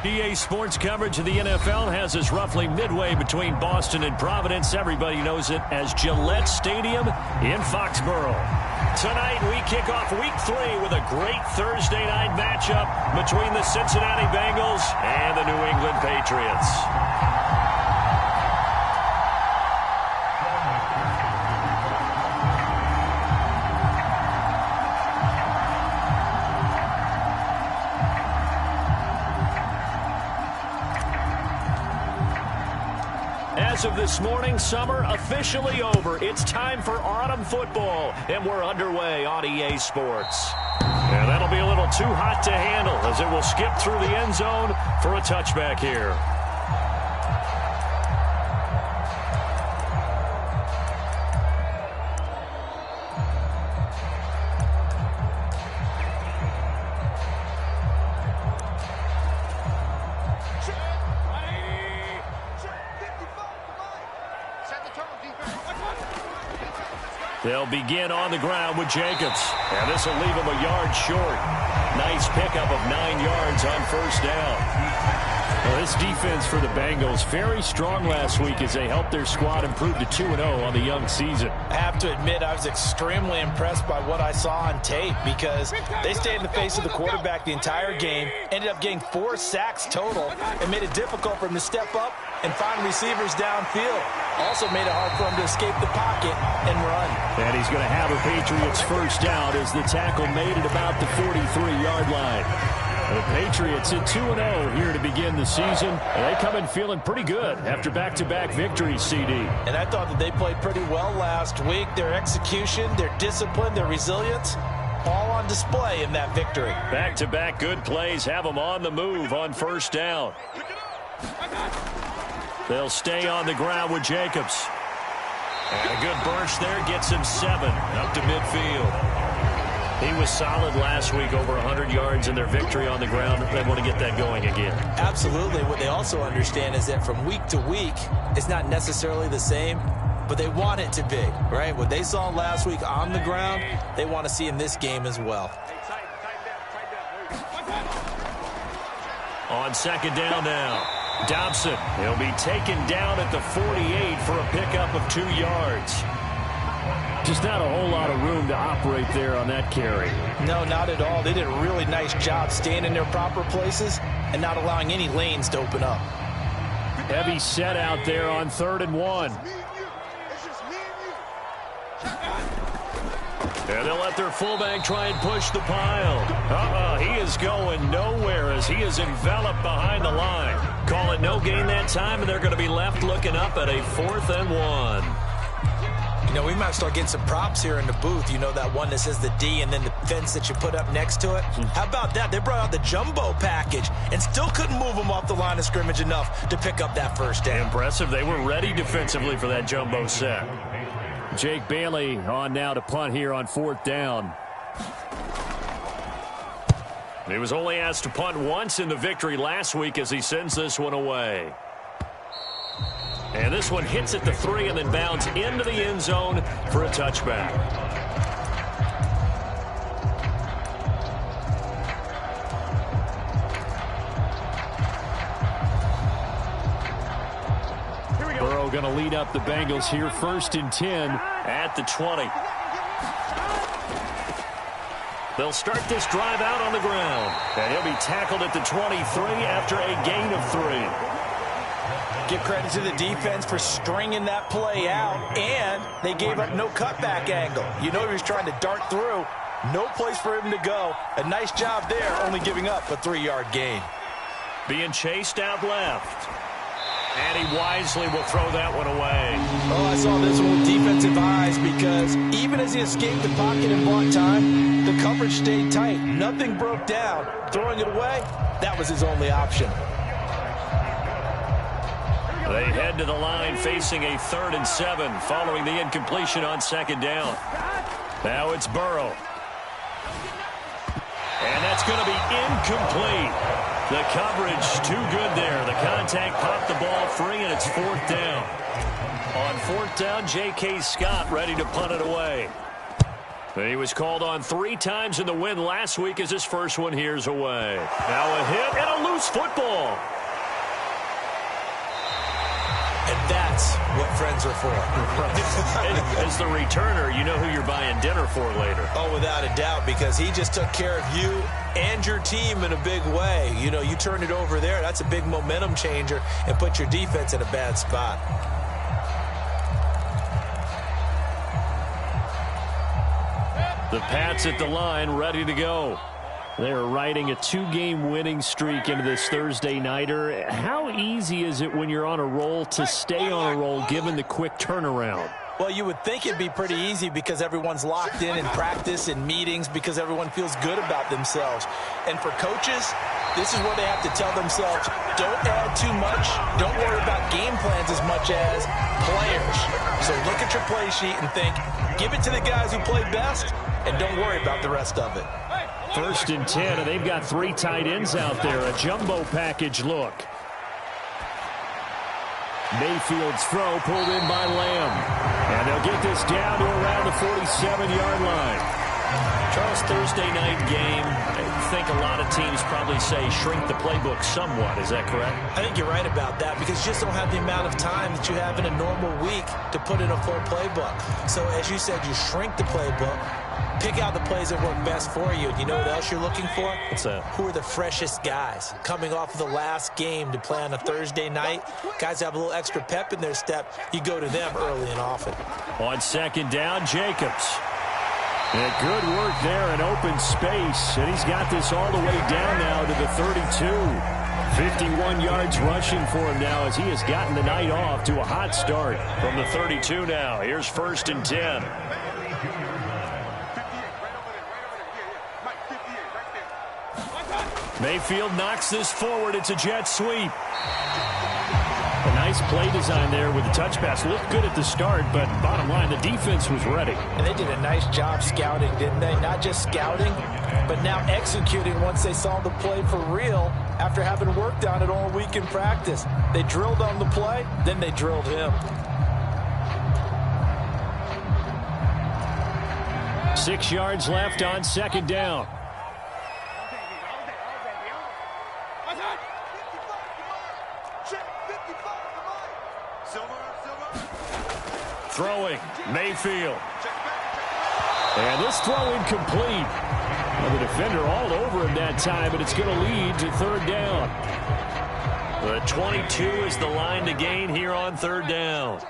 EA Sports coverage of the NFL has us roughly midway between Boston and Providence. Everybody knows it as Gillette Stadium in Foxborough. Tonight we kick off Week 3 with a great Thursday night matchup between the Cincinnati Bengals and the New England Patriots. As of this morning, summer officially over. It's time for autumn football, and we're underway on EA Sports. And that'll be a little too hot to handle as it will skip through the end zone for a touchback here. They'll begin on the ground with Jacobs. And this will leave him a yard short. Nice pickup of 9 yards on first down. Well, this defense for the Bengals, very strong last week as they helped their squad improve to 2-0 on the young season. I have to admit, I was extremely impressed by what I saw on tape because they stayed in the face of the quarterback the entire game, ended up getting 4 sacks total, and made it difficult for him to step up and find receivers downfield. Also made it hard for him to escape the pocket and run. And he's going to have a Patriots first down as the tackle made it about the 43-yard line. The Patriots at 2-0 here to begin the season. They come in feeling pretty good after back-to-back victories, CD. And I thought that they played pretty well last week. Their execution, their discipline, their resilience, all on display in that victory. Back-to-back good plays have them on the move on first down. They'll stay on the ground with Jacobs. And a good burst there gets him 7 up to midfield. He was solid last week, over 100 yards in their victory on the ground. They want to get that going again. Absolutely. What they also understand is that from week to week, it's not necessarily the same, but they want it to be, right? What they saw last week on the ground, they want to see in this game as well. On second down now, Dobson. He'll be taken down at the 48 for a pickup of 2 yards. Just not a whole lot of room to operate there on that carry. No, not at all. They did a really nice job staying in their proper places and not allowing any lanes to open up. Heavy set out there on 3rd and 1. And they'll let their fullback try and push the pile. He is going nowhere as he is enveloped behind the line. Call it no gain that time, and they're going to be left looking up at a 4th and 1. You know, we might start getting some props here in the booth. You know, that one that says the D and then the fence that you put up next to it? How about that? They brought out the jumbo package and still couldn't move them off the line of scrimmage enough to pick up that first down. Impressive. They were ready defensively for that jumbo set. Jake Bailey on now to punt here on 4th down. He was only asked to punt once in the victory last week as he sends this one away. And this one hits at the 3 and then bounds into the end zone for a touchback. Burrow going to lead up the Bengals here, 1st and 10 at the 20. They'll start this drive out on the ground. And he'll be tackled at the 23 after a gain of 3. Give credit to the defense for stringing that play out, and they gave up no cutback angle. You know he was trying to dart through. No place for him to go. A nice job there, only giving up a 3-yard gain. Being chased out left. And he wisely will throw that one away. Oh, I saw this one with defensive eyes because even as he escaped the pocket and bought time, the coverage stayed tight. Nothing broke down. Throwing it away, that was his only option. They head to the line facing a 3rd and 7 following the incompletion on 2nd down. Now it's Burrow. And that's going to be incomplete. The coverage too good there. The contact popped the ball free, and it's 4th down. On 4th down, J.K. Scott ready to punt it away. He was called on 3 times in the win last week as his first one here's away. Now a hit and a loose football. And that's what friends are for. As the returner, you know who you're buying dinner for later. Oh, without a doubt, because he just took care of you and your team in a big way. You know, you turn it over there, that's a big momentum changer and put your defense in a bad spot. The Pats at the line, ready to go. They're riding a 2-game winning streak into this Thursday nighter. How easy is it when you're on a roll to stay on a roll given the quick turnaround? Well, you would think it'd be pretty easy because everyone's locked in practice and meetings because everyone feels good about themselves. And for coaches, this is where they have to tell themselves, don't add too much. Don't worry about game plans as much as players. So look at your play sheet and think, give it to the guys who play best, and don't worry about the rest of it. 1st and 10, and they've got 3 tight ends out there. A jumbo package look. Mayfield's throw pulled in by Lamb. And they'll get this down to around the 47-yard line. Charles, Thursday night game, I think a lot of teams probably say shrink the playbook somewhat. Is that correct? I think you're right about that because you just don't have the amount of time that you have in a normal week to put in a full playbook. So as you said, you shrink the playbook. Pick out the plays that work best for you. You know what else you're looking for? What's that? Who are the freshest guys coming off of the last game to play on a Thursday night? Guys have a little extra pep in their step. You go to them early and often. On 2nd down, Jacobs. And good work there in open space. And he's got this all the way down now to the 32. 51 yards rushing for him now as he has gotten the night off to a hot start from the 32 now. Here's 1st and 10. Mayfield knocks this forward. It's a jet sweep. A nice play design there with the touch pass. Looked good at the start, but bottom line, the defense was ready. And they did a nice job scouting, didn't they? Not just scouting, but now executing once they saw the play for real after having worked on it all week in practice. They drilled on the play, then they drilled him. 6 yards left on 2nd down. Throwing, Mayfield. And this throw incomplete. Well, the defender all over him that time, but it's going to lead to 3rd down. The 22 is the line to gain here on 3rd down.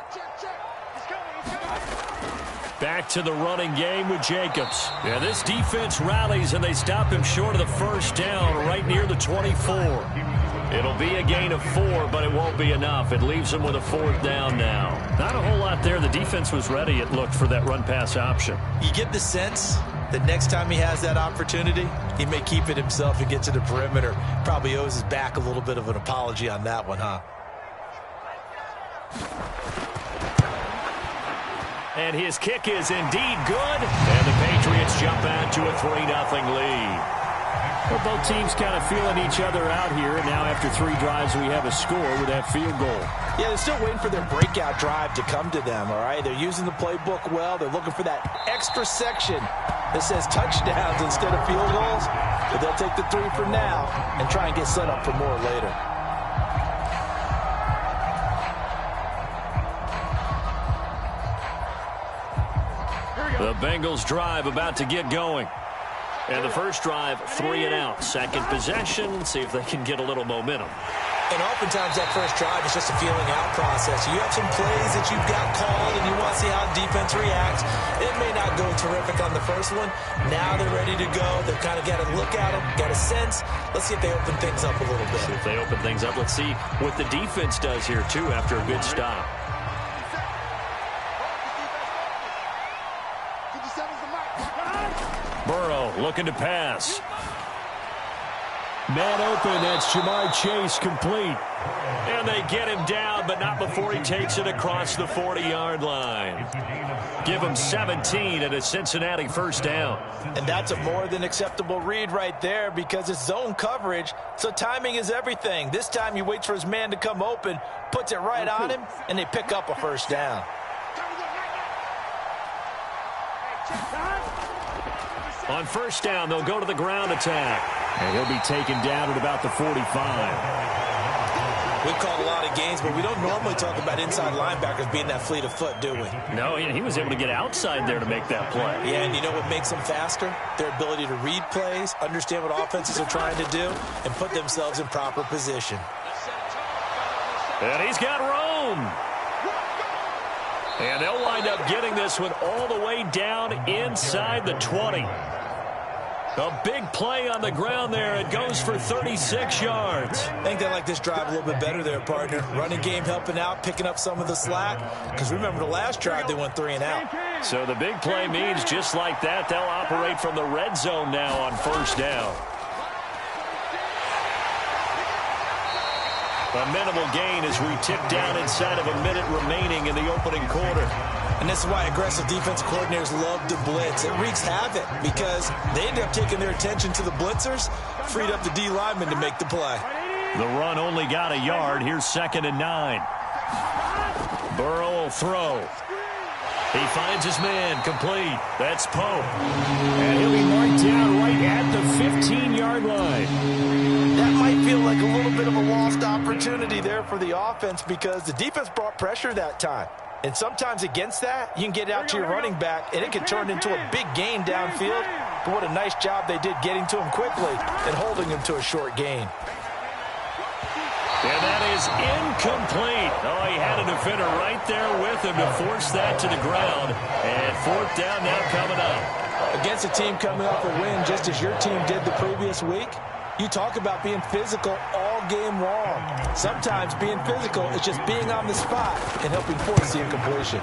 Back to the running game with Jacobs. Yeah, this defense rallies, and they stop him short of the 1st down right near the 24. It'll be a gain of 4, but it won't be enough. It leaves him with a 4th down now. Not a whole lot there. The defense was ready, it looked, for that run-pass option. You get the sense that next time he has that opportunity, he may keep it himself and get to the perimeter. Probably owes his back a little bit of an apology on that one, huh? And his kick is indeed good. And the Patriots jump out to a 3-0 lead. Well, both teams kind of feeling each other out here. And now after 3 drives, we have a score with that field goal. Yeah, they're still waiting for their breakout drive to come to them, all right? They're using the playbook well. They're looking for that extra section that says touchdowns instead of field goals. But they'll take the 3 for now and try and get set up for more later. The Bengals drive about to get going. And the first drive, 3 and out. Second possession, see if they can get a little momentum. And oftentimes that first drive is just a feeling out process. You have some plays that you've got called and you want to see how the defense reacts. It may not go terrific on the first one. Now they're ready to go. They've kind of got to look at them, got a sense. Let's see if they open things up a little bit. See if they open things up. Let's see what the defense does here, too, after a good stop. Burrow looking to pass. Man open, that's Jamar Chase complete. And they get him down, but not before he takes it across the 40-yard line. Give him 17 at a Cincinnati 1st down. And that's a more than acceptable read right there because it's zone coverage, so timing is everything. This time he waits for his man to come open, puts it right on him, and they pick up a 1st down. On first down, they'll go to the ground attack. And he'll be taken down at about the 45. We've called a lot of games, but we don't normally talk about inside linebackers being that fleet of foot, do we? No, he was able to get outside there to make that play. Yeah, and you know what makes them faster? Their ability to read plays, understand what offenses are trying to do, and put themselves in proper position. And he's got room. And they'll wind up getting this one all the way down inside the 20. A big play on the ground there. It goes for 36 yards. I think they like this drive a little bit better there, partner. Running game helping out, picking up some of the slack. Because remember, the last drive, they went 3 and out. So the big play means just like that, they'll operate from the red zone now on first down. A minimal gain as we tip down inside of a minute remaining in the opening quarter. And this is why aggressive defense coordinators love to blitz. It wreaks havoc because they end up taking their attention to the blitzers, freed up the D lineman to make the play. The run only got a yard. Here's 2nd and 9. Burrow will throw. He finds his man complete. That's Pope. And he'll be marked down right at the 15-yard line. That might feel like a little bit of a lost opportunity there for the offense because the defense brought pressure that time. And sometimes against that, you can get out to your running back, and it can turn into a big gain downfield. But what a nice job they did getting to him quickly and holding him to a short gain. And that is incomplete. Oh, he had a defender right there with him to force that to the ground. And 4th down now coming up. Against a team coming off a win just as your team did the previous week, you talk about being physical all game long. Sometimes being physical is just being on the spot and helping force the incompletion.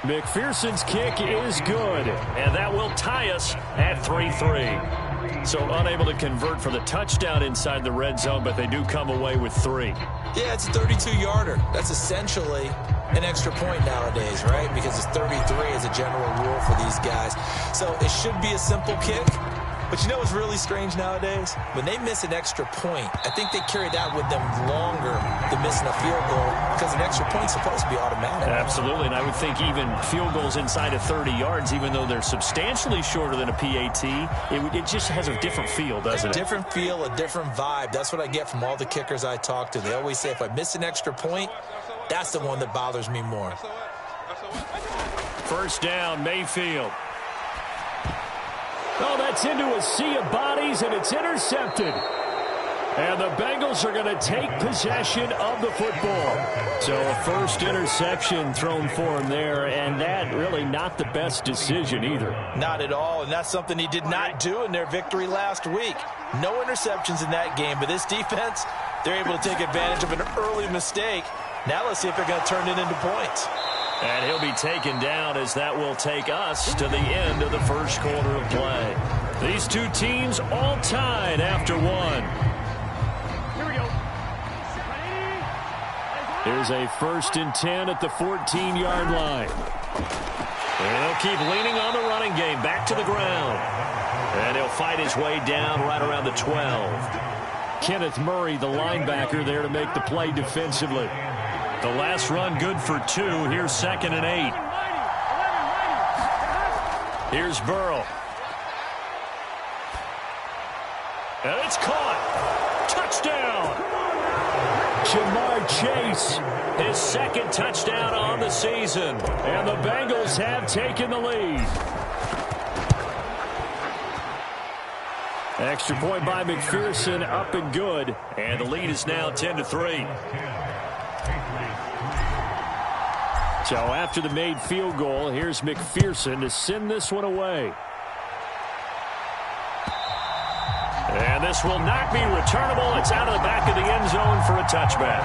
McPherson's kick is good, and that will tie us at 3-3. So unable to convert for the touchdown inside the red zone, but they do come away with 3. Yeah, it's a 32-yarder. That's essentially an extra point nowadays, right? Because it's 33 as a general rule for these guys. So it should be a simple kick. But you know what's really strange nowadays? When they miss an extra point, I think they carry that with them longer than missing a field goal because an extra point is supposed to be automatic. Absolutely, and I would think even field goals inside of 30 yards, even though they're substantially shorter than a PAT, it just has a different feel, doesn't it? A different feel, a different vibe. That's what I get from all the kickers I talk to. They always say if I miss an extra point, that's the one that bothers me more. First down, Mayfield. Oh, that's into a sea of bodies, and it's intercepted. And the Bengals are going to take possession of the football. So a first interception thrown for him there, and that really not the best decision either. Not at all, and that's something he did not do in their victory last week. No interceptions in that game, but this defense, they're able to take advantage of an early mistake. Now let's see if they're going to turn it into points. And he'll be taken down as that will take us to the end of the first quarter of play. These two teams all tied after 1. Here we go. Here's a 1st and 10 at the 14-yard line. And he'll keep leaning on the running game back to the ground. And he'll fight his way down right around the 12. Kenneth Murray, the linebacker, there to make the play defensively. The last run good for 2. Here's 2nd and 8. Here's Burrow. And it's caught. Touchdown. Jamar Chase, his 2nd touchdown on the season. And the Bengals have taken the lead. Extra point by McPherson, up and good. And the lead is now 10-3. So after the made field goal, here's McPherson to send this one away. And this will not be returnable. It's out of the back of the end zone for a touchback.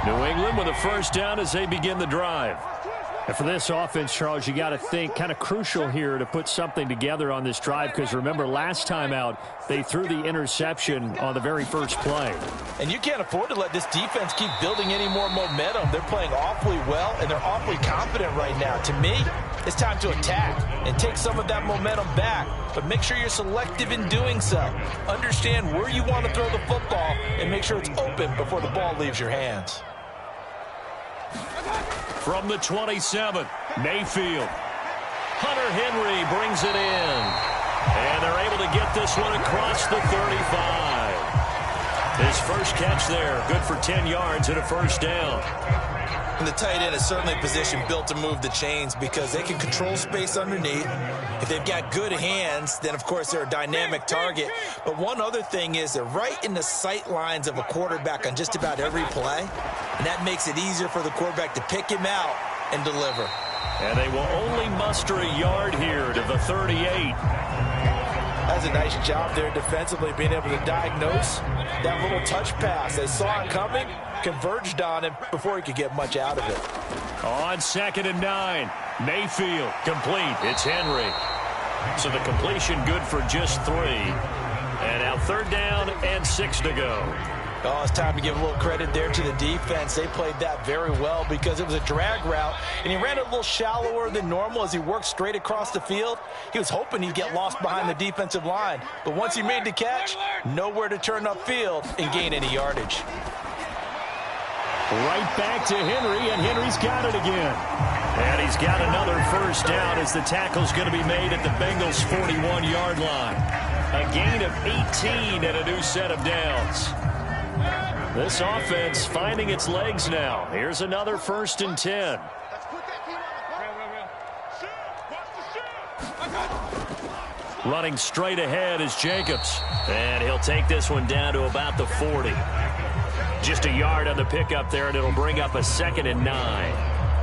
New England with a first down as they begin the drive. And for this offense, Charles, you got to think kind of crucial here to put something together on this drive, because remember last time out they threw the interception on the very first play. And you can't afford to let this defense keep building any more momentum. They're playing awfully well, and they're awfully confident right now. To me, it's time to attack and take some of that momentum back, but make sure you're selective in doing so. Understand where you want to throw the football and make sure it's open before the ball leaves your hands. From the 27, Mayfield. Hunter Henry brings it in. And they're able to get this one across the 35. His first catch there, good for 10 yards and a first down. And the tight end is certainly a position built to move the chains because they can control space underneath. If they've got good hands, then, of course, they're a dynamic target. But one other thing is they're right in the sight lines of a quarterback on just about every play. And that makes it easier for the quarterback to pick him out and deliver. And they will only muster a yard here to the 38. That's a nice job there defensively, being able to diagnose that little touch pass. They saw it coming, converged on him before he could get much out of it. On 2nd and 9, Mayfield complete. It's Henry. So the completion good for just 3. And now 3rd down and 6 to go. Oh, it's time to give a little credit there to the defense. They played that very well because it was a drag route, and he ran a little shallower than normal as he worked straight across the field. He was hoping he'd get lost behind the defensive line, but once he made the catch, nowhere to turn upfield and gain any yardage. Right back to Henry, and Henry's got it again. And he's got another first down as the tackle's going to be made at the Bengals' 41-yard line. A gain of 18 and a new set of downs. This offense finding its legs now. Here's another 1st and 10. Running straight ahead is Jacobs. And he'll take this one down to about the 40. Just a yard on the pickup there, and it'll bring up a 2nd and 9.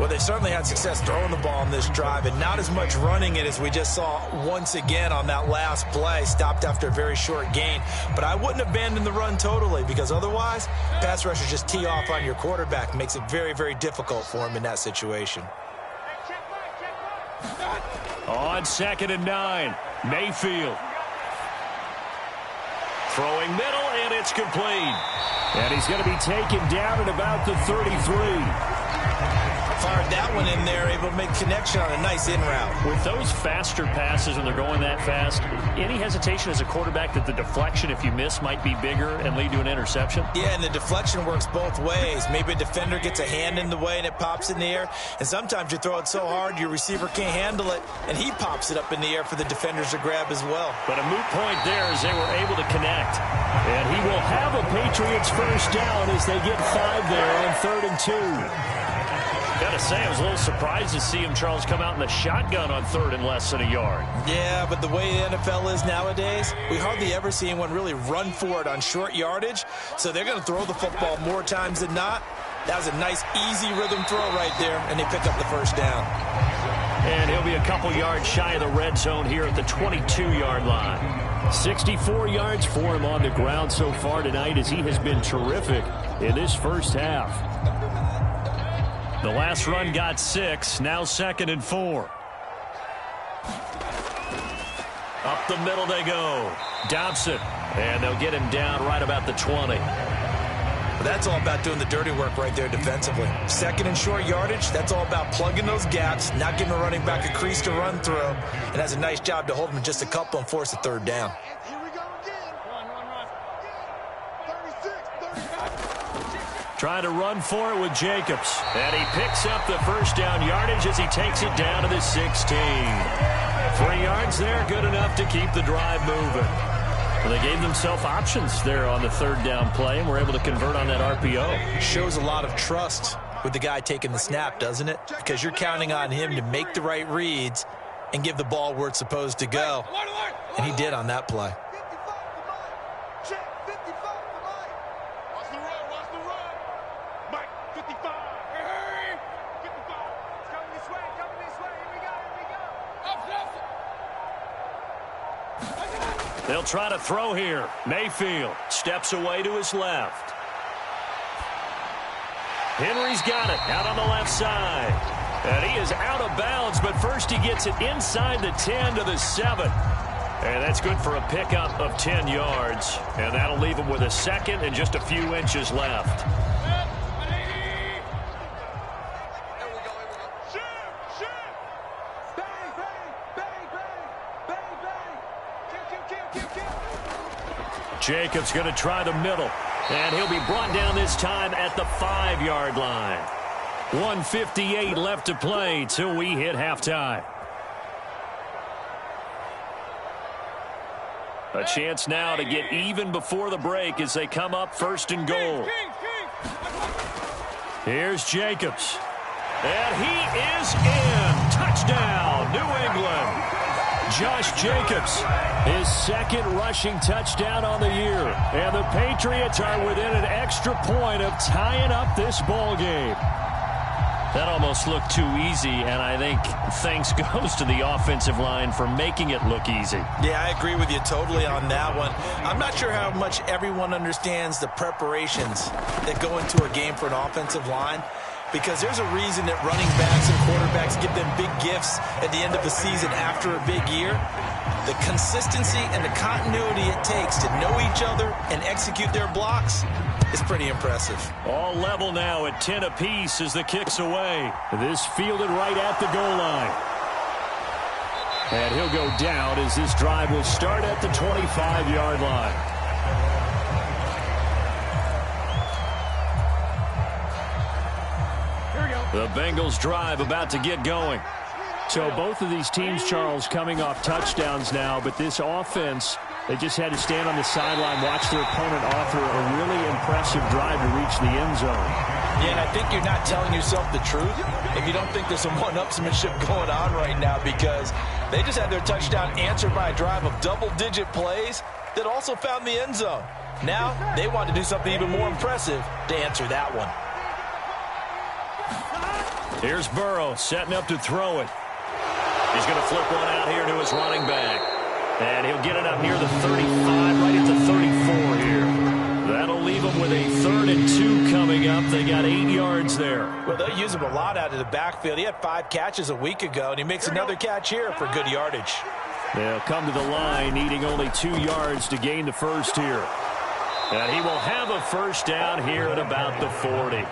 Well, they certainly had success throwing the ball on this drive, and not as much running it as we just saw once again on that last play. Stopped after a very short gain. But I wouldn't abandon the run totally, because otherwise, pass rushers just tee off on your quarterback. Makes it very, very difficult for him in that situation. On 2nd and 9, Mayfield. Throwing middle, and it's complete. And he's going to be taken down at about the 33. Fired that one in there, able to make connection on a nice in route. With those faster passes and they're going that fast, any hesitation as a quarterback that the deflection, if you miss, might be bigger and lead to an interception? Yeah, and the deflection works both ways. Maybe a defender gets a hand in the way and it pops in the air, and sometimes you throw it so hard your receiver can't handle it, and he pops it up in the air for the defenders to grab as well. But a moot point there as they were able to connect. And he will have a Patriots first down as they get 5 there on 3rd and 2. Gotta say, I was a little surprised to see him, Charles, come out in the shotgun on 3rd and less than a yard. Yeah, but the way the NFL is nowadays, we hardly ever see anyone really run for it on short yardage, so they're going to throw the football more times than not. That was a nice, easy rhythm throw right there, and they pick up the first down. And he'll be a couple yards shy of the red zone here at the 22-yard line. 64 yards for him on the ground so far tonight as he has been terrific in this first half. The last run got 6, now 2nd and 4. Up the middle they go. Dobson, and they'll get him down right about the 20. But that's all about doing the dirty work right there defensively. 2nd and short yardage, that's all about plugging those gaps, not giving a running back a crease to run through, and that's a nice job to hold him in just a couple and force a 3rd down. Trying to run for it with Jacobs. And he picks up the first down yardage as he takes it down to the 16. 3 yards there, good enough to keep the drive moving. Well, they gave themselves options there on the 3rd down play and were able to convert on that RPO. Shows a lot of trust with the guy taking the snap, doesn't it? Because you're counting on him to make the right reads and give the ball where it's supposed to go. And he did on that play. They'll try to throw here. Mayfield steps away to his left. Henry's got it out on the left side. And he is out of bounds, but first he gets it inside the 10 to the 7. And that's good for a pickup of 10 yards. And that'll leave him with a second and just a few inches left. Jacobs going to try the middle. And he'll be brought down this time at the 5-yard line. 1:58 left to play till we hit halftime. A chance now to get even before the break as they come up first and goal. Here's Jacobs. And he is in. Touchdown, New England. Josh Jacobs, his second rushing touchdown on the year. And the Patriots are within an extra point of tying up this ball game. That almost looked too easy, and I think thanks goes to the offensive line for making it look easy. Yeah, I agree with you totally on that one. I'm not sure how much everyone understands the preparations that go into a game for an offensive line, because there's a reason that running backs and quarterbacks give them big gifts at the end of the season after a big year. The consistency and the continuity it takes to know each other and execute their blocks is pretty impressive. All level now at 10 apiece as the kick's away. This fielded right at the goal line. And he'll go down as this drive will start at the 25-yard line. The Bengals drive about to get going. So both of these teams, Charles, coming off touchdowns now, but this offense, they just had to stand on the sideline, watch their opponent offer a really impressive drive to reach the end zone. Yeah, and I think you're not telling yourself the truth if you don't think there's some one-upsmanship going on right now, because they just had their touchdown answered by a drive of double-digit plays that also found the end zone. Now they want to do something even more impressive to answer that one. Here's Burrow setting up to throw it. He's going to flip one out here to his running back. And he'll get it up near the 35, right at the 34 here. That'll leave him with a 3rd and 2 coming up. They got 8 yards there. Well, they'll use him a lot out of the backfield. He had 5 catches a week ago, and he makes another catch here for good yardage. They'll come to the line, needing only 2 yards to gain the first here. And he will have a first down here at about the 40.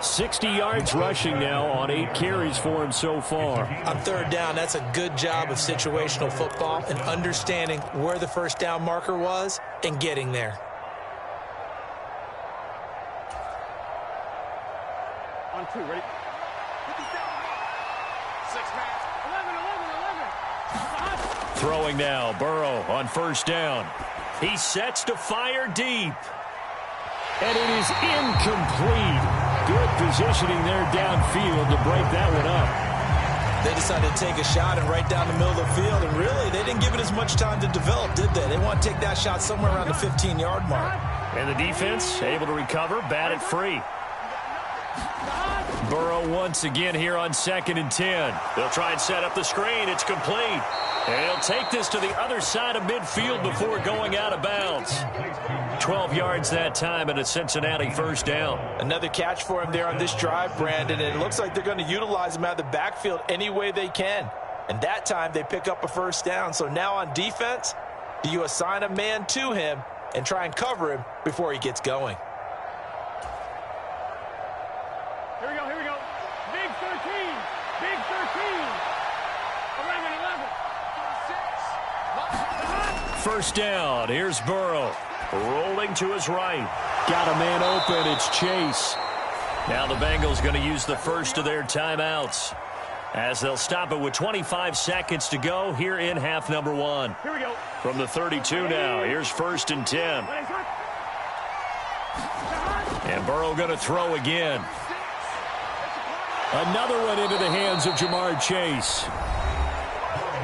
60 yards rushing now on 8 carries for him so far. On 3rd down, that's a good job of situational football and understanding where the first down marker was and getting there. On 2, ready? 6 man. 11. Throwing now, Burrow on first down. He sets to fire deep. And it is incomplete. Good positioning there downfield to break that one up. They decided to take a shot and right down the middle of the field, and really, they didn't give it as much time to develop, did they? They want to take that shot somewhere around the 15-yard mark. And the defense able to recover, bat it free. Burrow once again here on 2nd and 10. They'll try and set up the screen. It's complete. And he'll take this to the other side of midfield before going out of bounds. 12 yards that time and a Cincinnati first down. Another catch for him there on this drive, Brandon, and it looks like they're going to utilize him out of the backfield any way they can. And that time they pick up a first down. So now on defense, do you assign a man to him and try and cover him before he gets going? Here we go. Big 13. Big 13. 11. First down. Here's Burrow. Rolling to his right. Got a man open. It's Chase. Now the Bengals going to use the first of their timeouts as they'll stop it with 25 seconds to go here in half number 1. Here we go. From the 32 now. Here's 1st and 10. And Burrow going to throw again. Another one into the hands of Jamar Chase.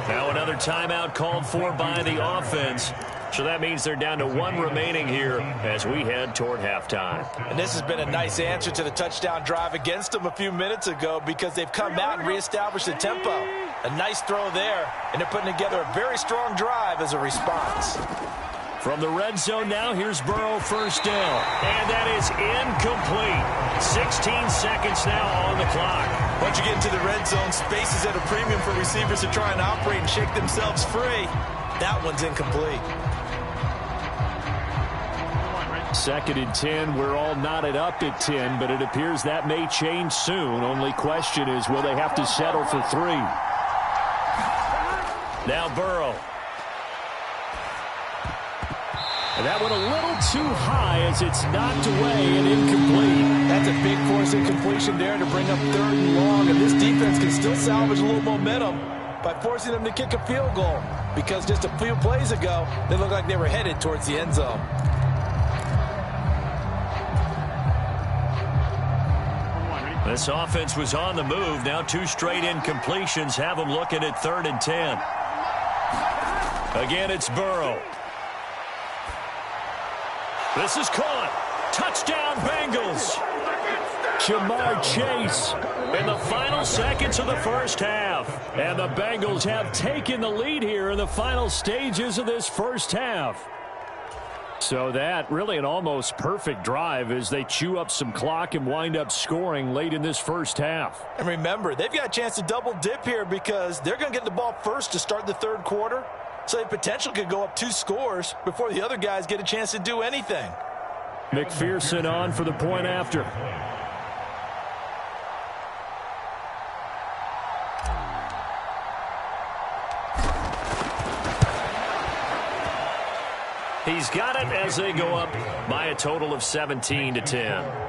Now another timeout called for by the offense. So that means they're down to 1 remaining here as we head toward halftime. And this has been a nice answer to the touchdown drive against them a few minutes ago, because they've come out and reestablished the tempo. A nice throw there, and they're putting together a very strong drive as a response. From the red zone now, here's Burrow, first down. And that is incomplete. 16 seconds now on the clock. Once you get into the red zone, space is at a premium for receivers to try and operate and shake themselves free. That one's incomplete. 2nd and 10. We're all knotted up at 10, but it appears that may change soon. Only question is, will they have to settle for 3? Now Burrow. And that went a little too high as it's knocked away and incomplete. That's a big force incompletion there to bring up 3rd and long. And this defense can still salvage a little momentum by forcing them to kick a field goal. Because just a few plays ago, they looked like they were headed towards the end zone. This offense was on the move. Now 2 straight incompletions have them looking at 3rd and 10. Again, it's Burrow. This is caught. Touchdown, Bengals. Jamar Chase in the final seconds of the first half. And the Bengals have taken the lead here in the final stages of this first half. So that really an almost perfect drive as they chew up some clock and wind up scoring late in this first half. And remember, they've got a chance to double dip here because they're going to get the ball first to start the 3rd quarter. So they potentially could go up 2 scores before the other guys get a chance to do anything. McPherson on for the point after. He's got it as they go up by a total of 17-10.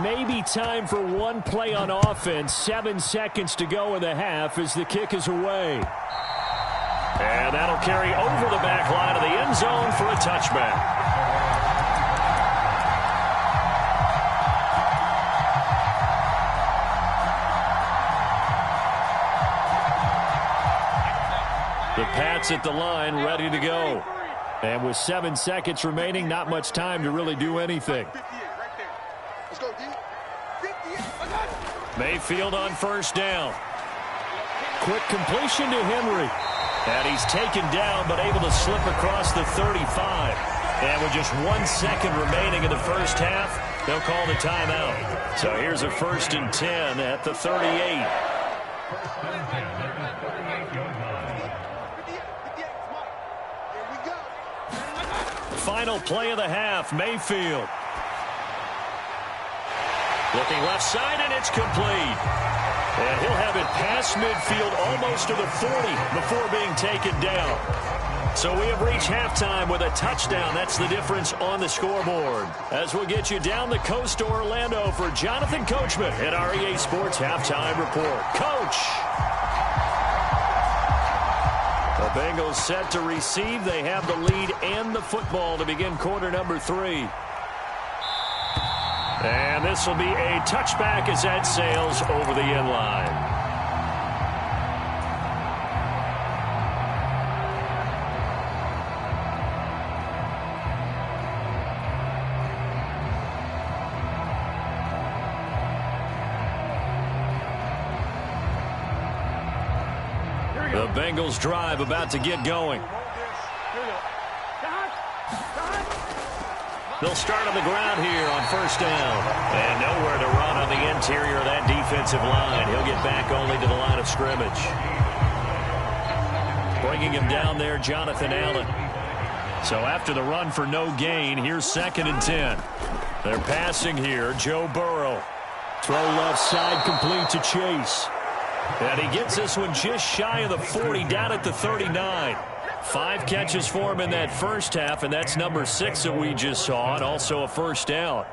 Maybe time for one play on offense. 7 seconds to go in the half as the kick is away. And that'll carry over the back line of the end zone for a touchback. The Pats at the line, ready to go. And with 7 seconds remaining, not much time to really do anything. Mayfield on first down. Quick completion to Henry. And he's taken down, but able to slip across the 35. And with just 1 second remaining in the first half, they'll call the timeout. So here's a 1st and 10 at the 38. Final play of the half, Mayfield. Looking left side, and it's complete. And he'll have it past midfield almost to the 40 before being taken down. So we have reached halftime with a touchdown. That's the difference on the scoreboard. As we'll get you down the coast to Orlando for Jonathan Coachman at our EA Sports Halftime Report. Coach! The Bengals set to receive. They have the lead and the football to begin quarter number 3. And this will be a touchback as that sails over the end line. The Bengals drive about to get going. They'll start on the ground here on first down. And nowhere to run on the interior of that defensive line. He'll get back only to the line of scrimmage. Bringing him down there, Jonathan Allen. So after the run for no gain, here's 2nd and 10. They're passing here, Joe Burrow. Throw left side complete to Chase. And he gets this one just shy of the 40, down at the 39. 5 catches for him in that first half, and that's number 6 that we just saw, and also a first down.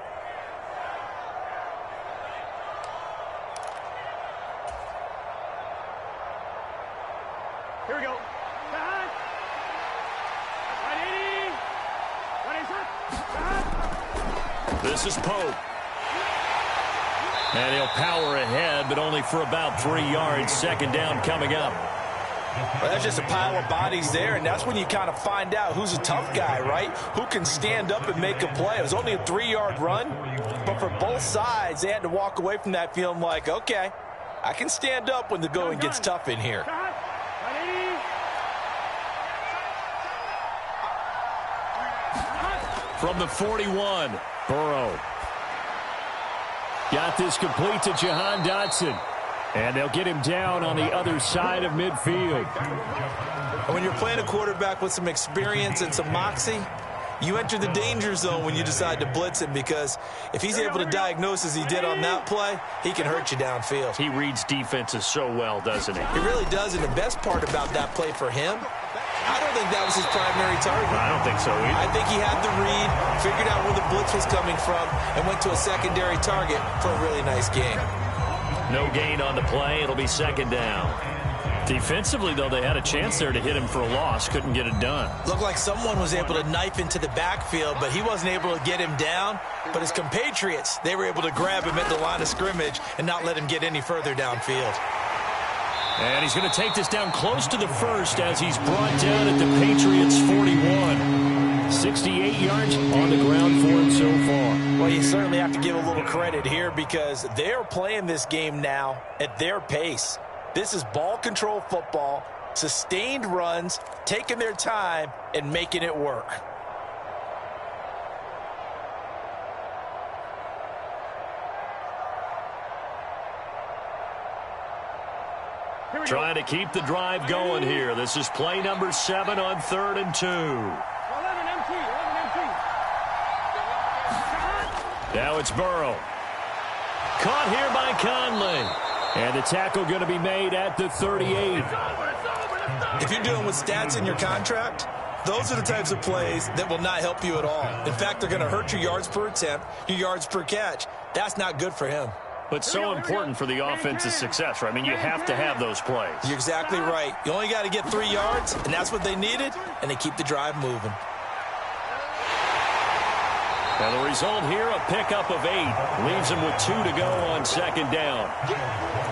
Here we go. This is Pope. And he'll power ahead, but only for about 3 yards. 2nd down coming up. Well, that's just a pile of bodies there, and that's when you kind of find out who's a tough guy, right? Who can stand up and make a play. It was only a 3-yard run, but for both sides, they had to walk away from that feeling like, okay, I can stand up when the going gets tough in here. From the 41, Burrow. Got this complete to Jahan Dotson. And they'll get him down on the other side of midfield. When you're playing a quarterback with some experience and some moxie, you enter the danger zone when you decide to blitz him, because if he's able to diagnose as he did on that play, he can hurt you downfield. He reads defenses so well, doesn't he? He really does, and the best part about that play for him, I don't think that was his primary target. I don't think so either. I think he had the read, figured out where the blitz was coming from, and went to a secondary target for a really nice game. No gain on the play. It'll be second down. Defensively, though, they had a chance there to hit him for a loss. Couldn't get it done. Looked like someone was able to knife into the backfield, but he wasn't able to get him down. But his compatriots, they were able to grab him at the line of scrimmage and not let him get any further downfield. And he's going to take this down close to the first as he's brought down at the Patriots' 41. 68 yards on the ground for him so far. Well, you certainly have to give a little credit here, because they're playing this game now at their pace. This is ball control football, sustained runs, taking their time and making it work. Trying to keep the drive going here. This is play number 7 on 3rd and 2. 11 MT. Now it's Burrow. Caught here by Conley. And the tackle going to be made at the 38. If you're dealing with stats in your contract, those are the types of plays that will not help you at all. In fact, they're going to hurt your yards per attempt, your yards per catch. That's not good for him. But so important for the offense's success, right? I mean, you have to have those plays. You're exactly right. You only got to get 3 yards, and that's what they needed, and they keep the drive moving. And the result here, a pickup of 8. Leaves them with 2 to go on second down.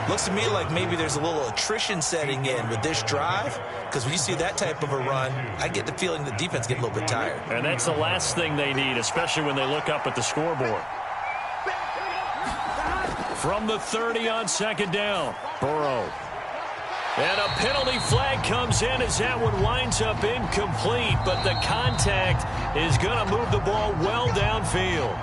Looks to me like maybe there's a little attrition setting in with this drive, because when you see that type of a run, I get the feeling the defense get a little bit tired. And that's the last thing they need, especially when they look up at the scoreboard. From the 30 on second down, Burrow. And a penalty flag comes in as that one winds up incomplete, but the contact is going to move the ball well downfield.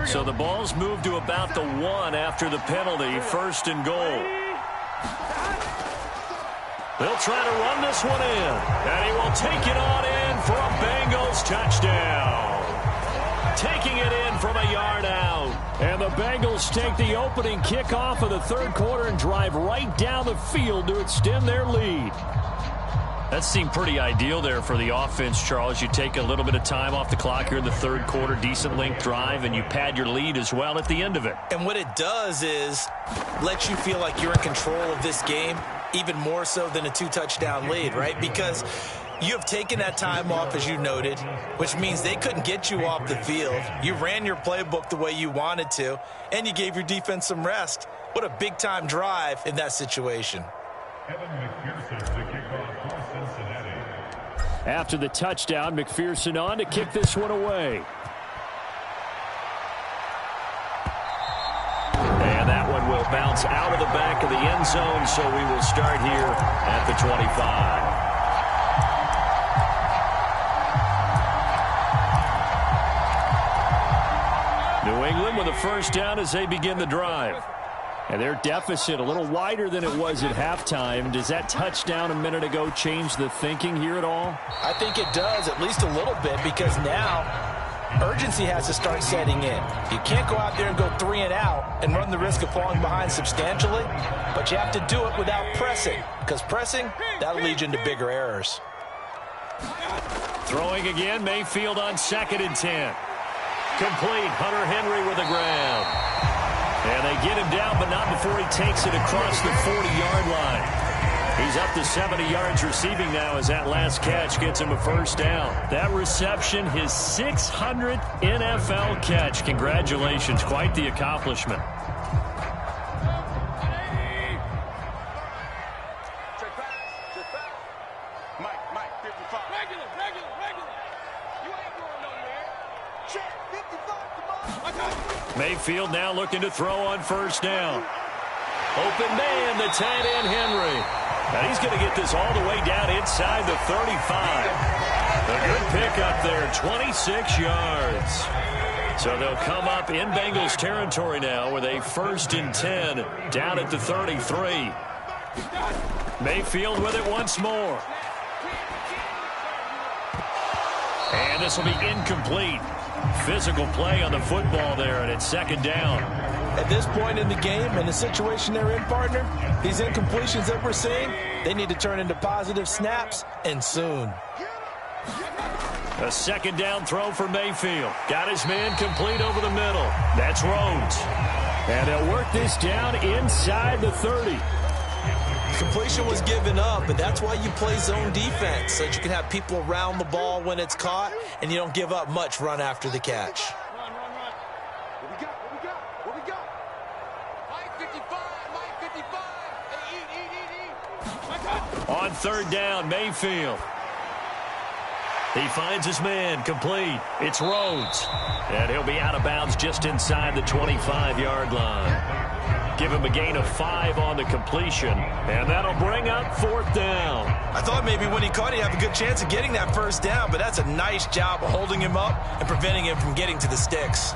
So the ball's moved to about the 1 after the penalty, 1st and goal. They'll try to run this one in, and he will take it on in for a Bengals touchdown. Taking it in from a yard out. And the Bengals take the opening kickoff of the 3rd quarter and drive right down the field to extend their lead. That seemed pretty ideal there for the offense, Charles. You take a little bit of time off the clock here in the 3rd quarter, decent length drive, and you pad your lead as well at the end of it. And what it does is let you feel like you're in control of this game, even more so than a 2-touchdown lead, right? Because you have taken that time off, as you noted, which means they couldn't get you off the field. You ran your playbook the way you wanted to, and you gave your defense some rest. What a big-time drive in that situation. After the touchdown, McPherson on to kick this one away. And that one will bounce out of the back of the end zone, so we will start here at the 25. New England with a first down as they begin the drive. And their deficit a little wider than it was at halftime. Does that touchdown a minute ago change the thinking here at all? I think it does, at least a little bit, because now urgency has to start setting in. You can't go out there and go 3 and out and run the risk of falling behind substantially, but you have to do it without pressing, because pressing, that'll lead you into bigger errors. Throwing again, Mayfield on 2nd and 10. Complete, Hunter Henry with the grab. And they get him down, but not before he takes it across the 40-yard line. He's up to 70 yards receiving now as that last catch gets him a first down. That reception, his 600th NFL catch. Congratulations. Quite the accomplishment. Mayfield now looking to throw on first down. Open man, the tight end Henry. Now he's going to get this all the way down inside the 35. A good pickup there, 26 yards. So they'll come up in Bengals territory now with a 1st and 10 down at the 33. Mayfield with it once more. And this will be incomplete. Physical play on the football there, and it's 2nd down. At this point in the game, in the situation they're in, partner, these incompletions that we're seeing, they need to turn into positive snaps, and soon. A 2nd down throw for Mayfield. Got his man complete over the middle. That's Rhodes. And they'll work this down inside the 30. Completion was given up, but that's why you play zone defense, so that you can have people around the ball when it's caught, and you don't give up much run after the catch. Run. What we got? Mike 55. Hey, eat. On 3rd down, Mayfield. He finds his man complete. It's Rhodes. And he'll be out of bounds just inside the 25-yard line. Give him a gain of 5 on the completion, and that'll bring up 4th down. I thought maybe when he caught it, he'd have a good chance of getting that first down, but that's a nice job of holding him up and preventing him from getting to the sticks.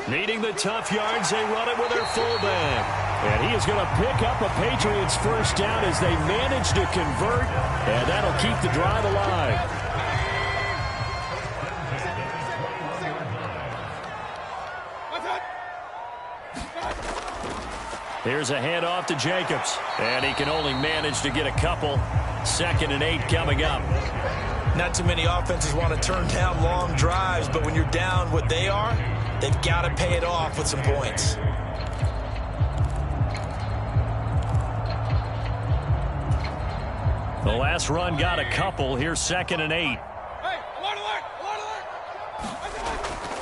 Needing the tough yards, they run it with their fullback. And he is going to pick up a Patriots first down as they manage to convert, and that'll keep the drive alive. Here's a handoff to Jacobs, and he can only manage to get a couple. 2nd and 8 coming up. Not too many offenses want to turn down long drives, but when you're down what they are, they've got to pay it off with some points. The last run got a couple. Here's 2nd and 8. Hey, alert.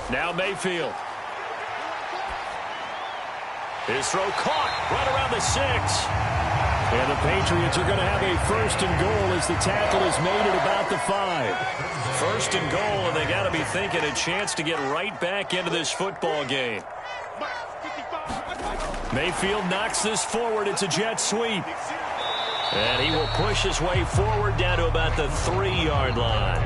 Now Mayfield. His throw caught right around the 6. And the Patriots are going to have a 1st and goal as the tackle is made at about the 5. 1st and goal, and they got to be thinking a chance to get right back into this football game. Mayfield knocks this forward. It's a jet sweep. And he will push his way forward down to about the 3-yard line.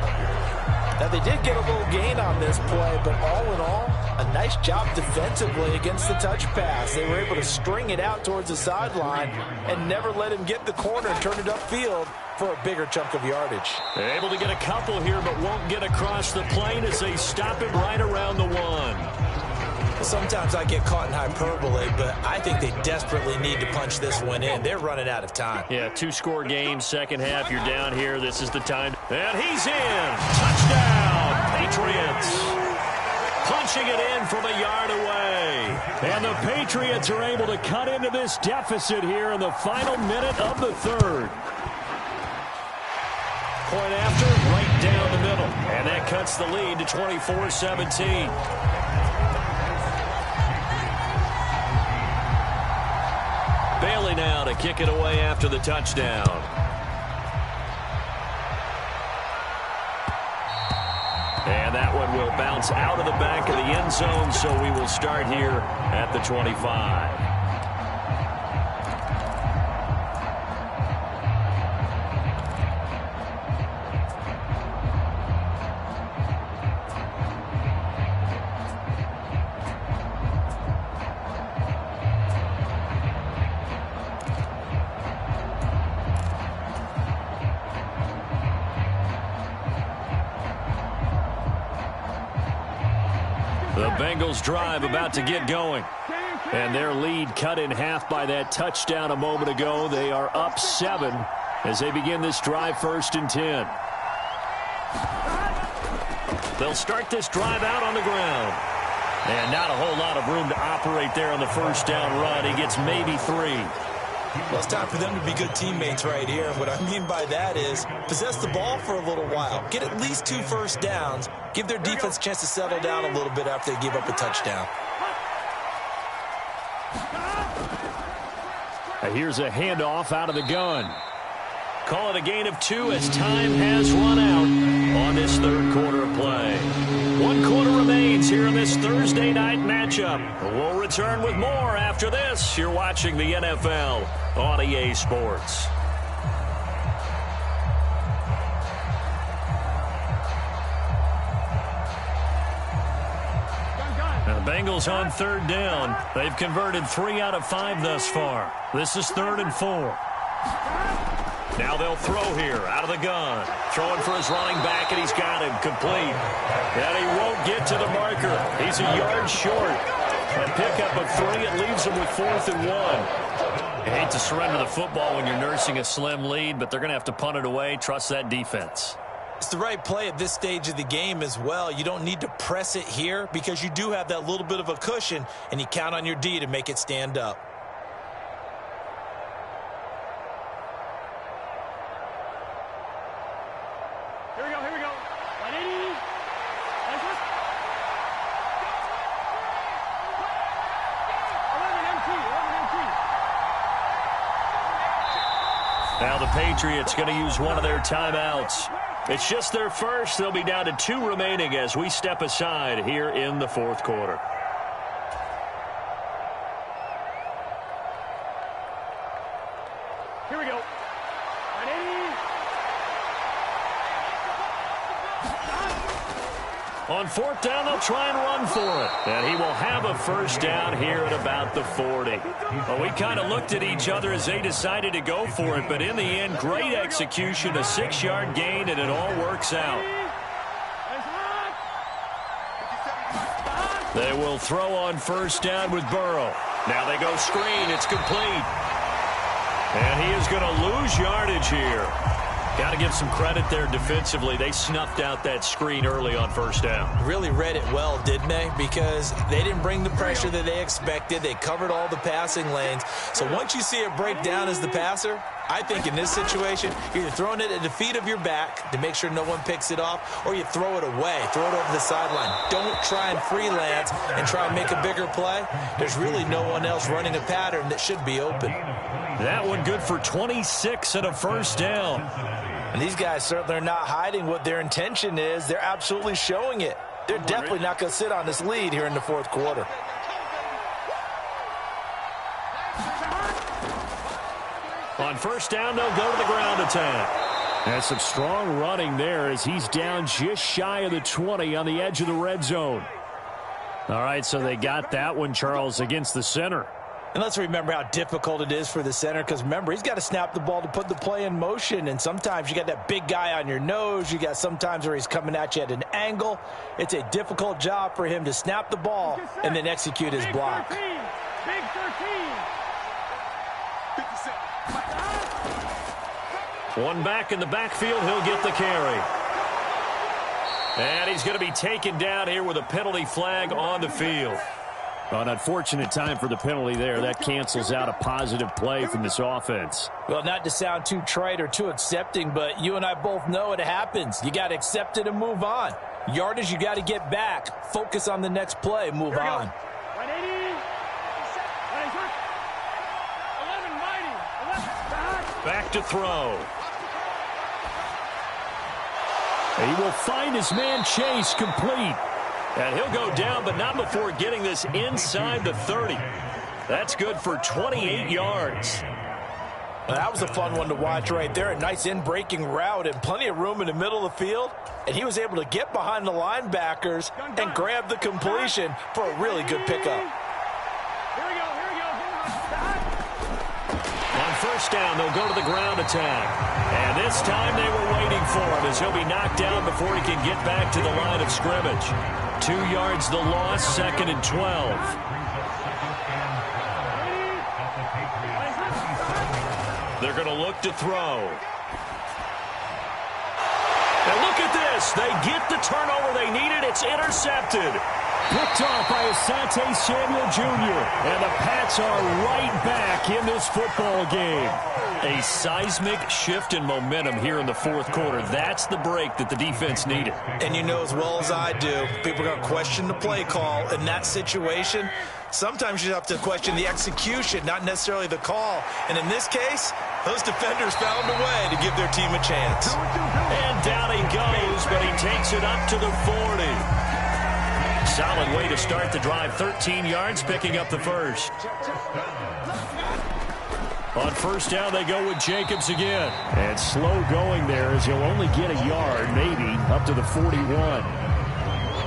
Now, they did get a little gain on this play, but all in all, a nice job defensively against the touch pass. They were able to string it out towards the sideline and never let him get the corner and turn it upfield for a bigger chunk of yardage. They're able to get a couple here, but won't get across the plane as they stop him right around the 1. Sometimes I get caught in hyperbole, but I think they desperately need to punch this one in. They're running out of time. Yeah, 2-score game, second half. You're down here. This is the time. And he's in. Touchdown, Patriots. Punching it in from a yard away. And the Patriots are able to cut into this deficit here in the final minute of the 3rd. Point after, right down the middle. And that cuts the lead to 24-17. Bailey now to kick it away after the touchdown. And that one will bounce out of the back of the end zone, so we will start here at the 25. The Bengals drive about to get going. And their lead cut in half by that touchdown a moment ago. They are up 7 as they begin this drive 1st and 10. They'll start this drive out on the ground. And not a whole lot of room to operate there on the first down run. He gets maybe 3. Well, it's time for them to be good teammates right here. What I mean by that is possess the ball for a little while. Get at least 2 first downs. Give their defense a chance to settle down a little bit after they give up a touchdown. Here's a handoff out of the gun. Call it a gain of 2 as time has run out on this third quarter of play. 1 quarter remains here in this Thursday night matchup. We'll return with more after this. You're watching the NFL on EA Sports. Now, the Bengals on third down. They've converted 3 out of 5 thus far. This is 3rd and 4. Now they'll throw here out of the gun. Throwing for his running back, and he's got him complete. And he won't get to the marker. He's a yard short. A pickup of 3. It leaves him with 4th and 1. You hate to surrender the football when you're nursing a slim lead, but they're going to have to punt it away. Trust that defense. It's the right play at this stage of the game as well. You don't need to press it here because you do have that little bit of a cushion, and you count on your D to make it stand up. Here we go, here we go. 180. Nice one. 11 MT. Now the Patriots going to use one of their timeouts. It's just their first. They'll be down to 2 remaining as we step aside here in the fourth quarter. Here we go. 180. On 4th down, they'll try and run for it. And he will have a first down here at about the 40. Well, we kind of looked at each other as they decided to go for it. But in the end, great execution, a 6-yard gain, and it all works out. They will throw on first down with Burrow. Now they go screen. It's complete. And he is going to lose yardage here. Got to give some credit there defensively. They snuffed out that screen early on first down. Really read it well, didn't they? Because they didn't bring the pressure that they expected. They covered all the passing lanes. So once you see it break down as the passer, I think in this situation, you're either throwing it at the feet of your back to make sure no one picks it off, or you throw it away, throw it over the sideline. Don't try and freelance and try and make a bigger play. There's really no one else running a pattern that should be open. That one good for 26 and a first down. And these guys certainly are not hiding what their intention is. They're absolutely showing it. They're definitely not going to sit on this lead here in the fourth quarter. On first down, they'll go to the ground attack. And some strong running there as he's down just shy of the 20 on the edge of the red zone. All right, so they got that one, Charles, against the center. And let's remember how difficult it is for the center, because remember, he's got to snap the ball to put the play in motion, and sometimes you got that big guy on your nose. You got sometimes where he's coming at you at an angle. It's a difficult job for him to snap the ball and then execute his block. Big 13. Big 13. One back in the backfield, he'll get the carry. And he's going to be taken down here with a penalty flag on the field. An unfortunate time for the penalty there. That cancels out a positive play from this offense. Well, not to sound too trite or too accepting, but you and I both know it happens. You got to accept it and move on. Yardage, you got to get back. Focus on the next play. Move on. 180. 11 mighty. Back to throw. He will find his man Chase complete. And he'll go down, but not before getting this inside the 30. That's good for 28 yards. Well, that was a fun one to watch right there. A nice in-breaking route and plenty of room in the middle of the field. And he was able to get behind the linebackers and grab the completion for a really good pickup. Here we go. On first down, they'll go to the ground attack. And this time they were waiting for him as he'll be knocked down before he can get back to the line of scrimmage. 2 yards the loss, 2nd and 12. They're going to look to throw. And look at this. They get the turnover they needed. It's intercepted. Picked off by Asante Samuel Jr. And the Pats are right back in this football game. A seismic shift in momentum here in the fourth quarter. That's the break that the defense needed. And you know as well as I do, people are going to question the play call in that situation. Sometimes you have to question the execution, not necessarily the call. And in this case, those defenders found a way to give their team a chance. And down he goes, but he takes it up to the 40. Solid way to start the drive. 13 yards, picking up the first. On first down, they go with Jacobs again. And slow going there as he'll only get a yard, maybe, up to the 41.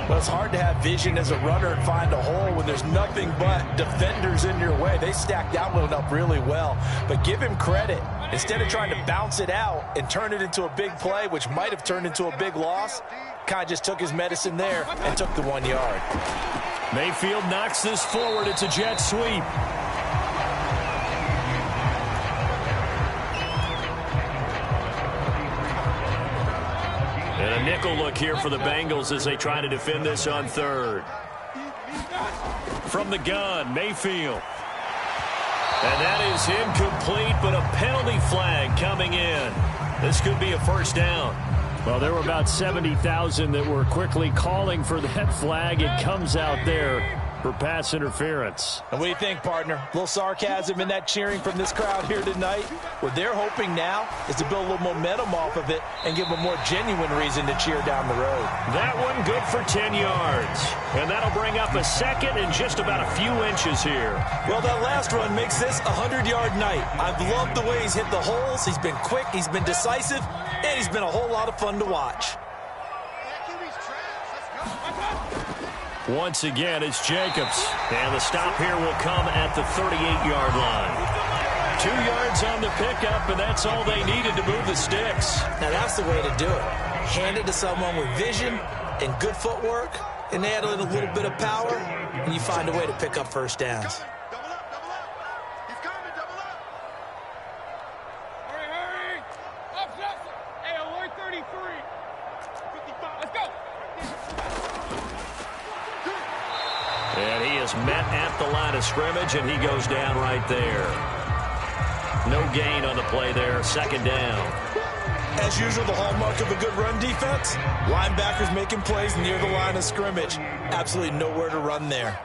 Well, it's hard to have vision as a runner and find a hole when there's nothing but defenders in your way. They stacked that one up really well. But give him credit. Instead of trying to bounce it out and turn it into a big play, which might have turned into a big loss, kind of just took his medicine there and took the 1 yard. Mayfield knocks this forward. It's a jet sweep. And a nickel look here for the Bengals as they try to defend this on third. From the gun, Mayfield. And that is incomplete, but a penalty flag coming in. This could be a first down. Well, there were about 70,000 that were quickly calling for that flag. It comes out there for pass interference. And what do you think, partner? A little sarcasm in that cheering from this crowd here tonight. What they're hoping now is to build a little momentum off of it and give them a more genuine reason to cheer down the road. That one good for 10 yards. And that'll bring up a second and just about a few inches here. Well, that last run makes this a 100-yard night. I've loved the way he's hit the holes. He's been quick, he's been decisive, and he's been a whole lot of fun to watch. Once again, it's Jacobs. And the stop here will come at the 38-yard line. 2 yards on the pickup, and that's all they needed to move the sticks. Now, that's the way to do it. Hand it to someone with vision and good footwork, and add in a little bit of power, and you find a way to pick up first downs. And he is met at the line of scrimmage, and he goes down right there. No gain on the play there. Second down. As usual, the hallmark of a good run defense, linebackers making plays near the line of scrimmage. Absolutely nowhere to run there.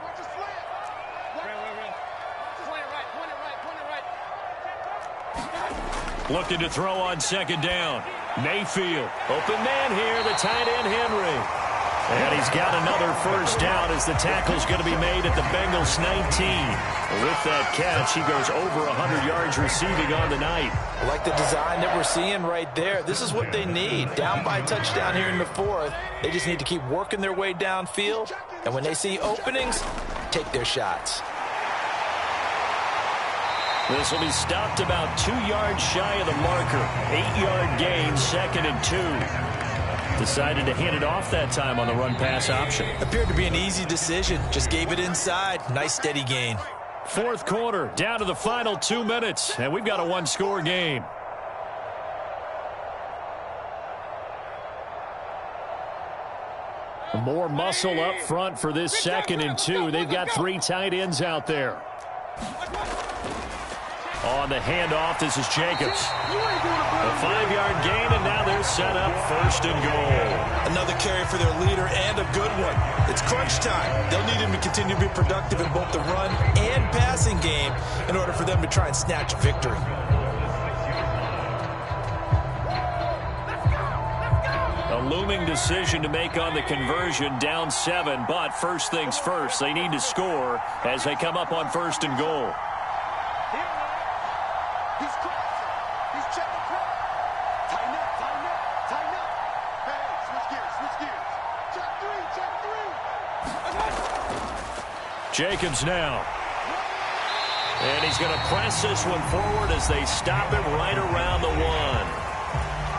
Looking to throw on second down. Mayfield. Open man here, the tight end Henry. And he's got another first down as the tackle's going to be made at the Bengals 19. With that catch, he goes over 100 yards receiving on the night. I like the design that we're seeing right there. This is what they need. Down by touchdown here in the fourth. They just need to keep working their way downfield. And when they see openings, take their shots. This will be stopped about 2 yards shy of the marker. 8-yard gain, 2nd and 2. Decided to hand it off that time on the run-pass option. Appeared to be an easy decision. Just gave it inside. Nice steady gain. Fourth quarter, down to the final 2 minutes, and we've got a one-score game. More muscle up front for this 2nd and 2. They've got 3 tight ends out there. On the handoff, this is Jacobs. A 5-yard gain, and now they're set up 1st and goal. Another carry for their leader, and a good one. It's crunch time. They'll need him to continue to be productive in both the run and passing game in order for them to try and snatch a victory. A looming decision to make on the conversion, down 7, but first things first, they need to score as they come up on 1st and goal. Jacobs now. And he's going to press this one forward as they stop him right around the 1.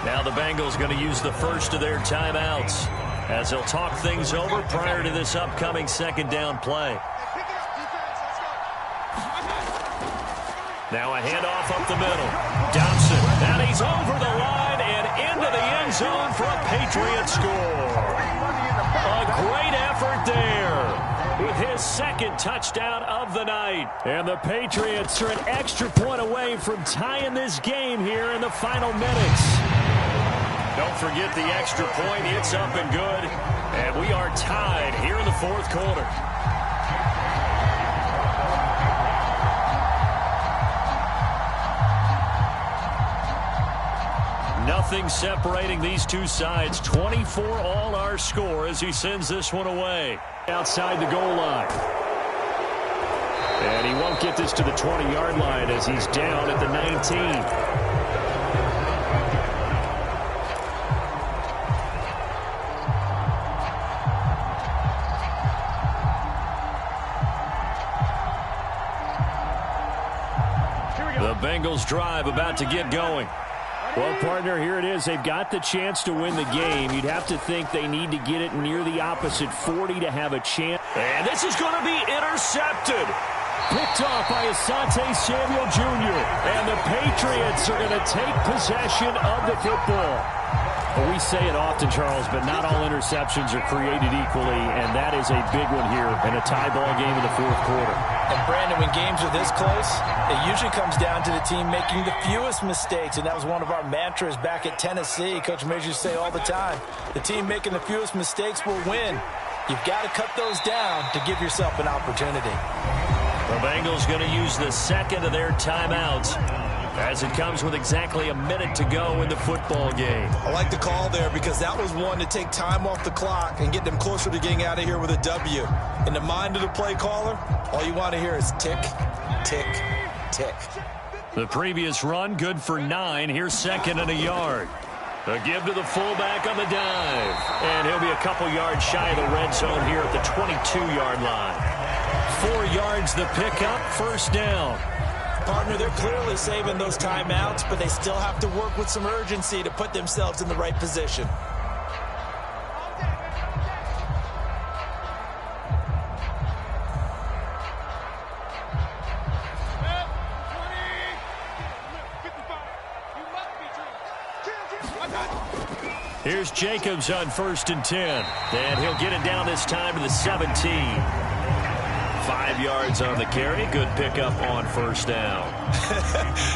Now the Bengals going to use the first of their timeouts as they'll talk things over prior to this upcoming 2nd down play. Now a handoff up the middle. Dobson. And he's over the line and into the end zone for a Patriot score. A great effort there. second touchdown of the night. And the Patriots are an extra point away from tying this game here in the final minutes. Don't forget the extra point. It's up and good. And we are tied here in the fourth quarter. Nothing separating these two sides. 24 all our score as he sends this one away. Outside the goal line. And he won't get this to the 20-yard line as he's down at the 19. The Bengals drive about to get going. Well, partner, here it is. They've got the chance to win the game. You'd have to think they need to get it near the opposite 40 to have a chance. And this is going to be intercepted. Picked off by Asante Samuel Jr. And the Patriots are going to take possession of the football. Well, we say it often, Charles, but not all interceptions are created equally, and that is a big one here in a tie ball game in the fourth quarter. And, Brandon, when games are this close, it usually comes down to the team making the fewest mistakes, and that was one of our mantras back at Tennessee. Coach Major used to say all the time, the team making the fewest mistakes will win. You've got to cut those down to give yourself an opportunity. The Bengals going to use the second of their timeouts as it comes with exactly a minute to go in the football game. I like the call there because that was one to take time off the clock and get them closer to getting out of here with a W. In the mind of the play caller, all you want to hear is tick, tick, tick. The previous run good for 9. Here's second and a yard. A give to the fullback on the dive. And he'll be a couple yards shy of the red zone here at the 22-yard line. 4 yards the pickup, first down. Partner, they're clearly saving those timeouts, but they still have to work with some urgency to put themselves in the right position. Here's Jacobs on 1st and 10. And he'll get it down this time to the 17. 5 yards on the carry. Good pickup on first down.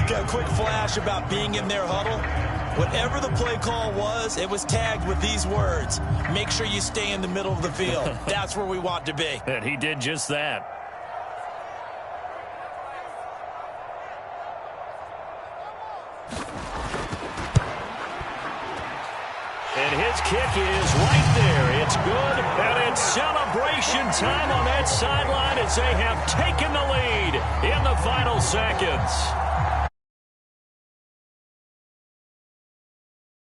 Got a quick flash about being in their huddle. Whatever the play call was, it was tagged with these words. Make sure you stay in the middle of the field. That's where we want to be. And he did just that. And his kick is right there. It's good, and it's celebration time on that sideline as they have taken the lead in the final seconds.